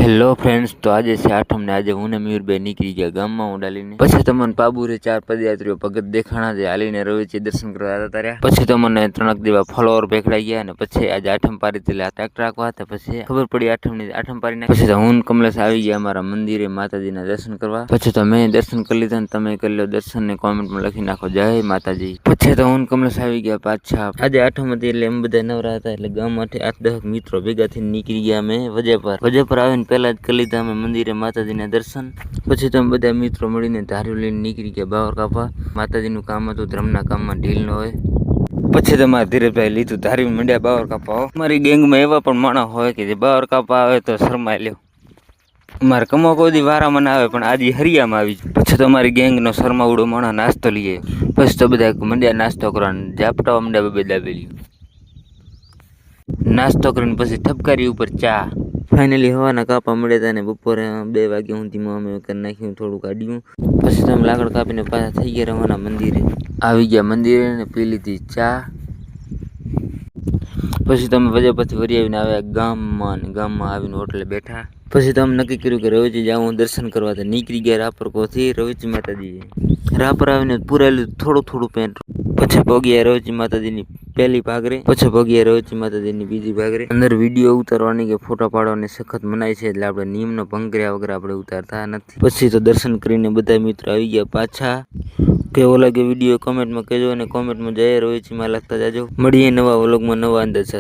Hello friends, તો આજે છે આઠમને. આજે હું ને મયુરભાઈ નીકળી ગયા ગામમાં ઉડાલીને. પછી તમને પાબુરે 4 પદયાત્રીઓ ભગત દેખાણા જે હાલીને રવેચી દર્શન કરવા જતા રહ્યા. પછી તમને 3 દેવા ફ્લોર ભેખડાઈ ગયા અને પછી આજે આઠમ પારી એટલે ટ્રેક્ટર રાખવા હતા. પછી ખબર પડી આઠમ પારી નાખી. પછી તો હું કમલેશ આવી ગયા અમારા મંદિરે માતાજીના દર્શન કરવા. પછી તો મેં દર્શન કરી લીધા અને તમે કરી લો દર્શન ને કોમેન્ટમાં લખી નાખો જય માતાજી. પછી તો હું કમલેશ આવી ગયા પાછા. આજે આઠમ હતી એટલે એમ બધા નવરા હતા એટલે ગામમાંથી 8-10 મિત્રો ભેગા થઈને નીકળી ગયા અમે વજે પર આવીને પહેલા જ કરી લીધા અમે મંદિરે માતાજીના દર્શન. પછી તો બધા મિત્રો મળીને ધાર્યું લઈને નીકળી ગયા બાવર કાપવા. માતાજીનું કામ હતું, ધર્મના કામમાં ઢીલ ન હોય. પછી તમારે ધીરેભાઈ લીધું ધારી મંડ્યા બાવર કાપવા. મારી ગેંગમાં એવા પણ માણસ હોય કે જે બાવર કાપવા આવે તો શરમાઈ લ્યો. મારે કમો કોઈ દી વારામાં ના આવે પણ આજે હરિયામાં આવી જાય. પછી તો અમારી ગેંગનો શરમાવડો માણસ નાસ્તો લઈએ. પછી તો બધા મંડ્યા નાસ્તો કરવાનો, ઝાપટા મંડ્યા બે દાબેલી નાસ્તો કરીને પછી ઠપકારી ઉપર ચા. ફાઇનલી હવાના કાપા મળ્યા હતા ને બપોરે 2 વાગ્યા સુધીમાં અમે કરી નાખ્યું, થોડું કાઢ્યું. પછી તમે લાકડ કાપીને પાછા થઈ ગયા રવાના મંદિરે. આવી ગયા મંદિરે ને પી લીધી ચા. પછી તમે પછી વરી આવીને આવ્યા ગામમાં આવીને હોટલે બેઠા. પછી તમે નક્કી કર્યું કે રવેચી જાઉં દર્શન કરવા. તો નીકળી ગયા રાપર કોથી રવેચી માતાજી. રાપર આવીને પુરાયેલું થોડું પેન્ટ. પછી પગ્યા રવેચી માતાજીની પહેલી ભાગરે. પછી પગ્યા રવેચી માતાજીની બીજી ભાગરે. અંદર વિડીયો ઉતારવાની કે ફોટો પાડવાની સખત મનાય છે એટલે આપણે નિયમનો ભંગ કર્યા વગર આપણે ઉતારતા નથી. પછી તો દર્શન કરીને બધા મિત્રો આવી ગયા પાછા. કેવો લાગે વિડીયો કમેન્ટમાં કહેજો અને કોમેન્ટમાં જય રવેચીમાં લખતા જાજો. મળીએ નવા વ્લોગમાં નવા અંદાજ.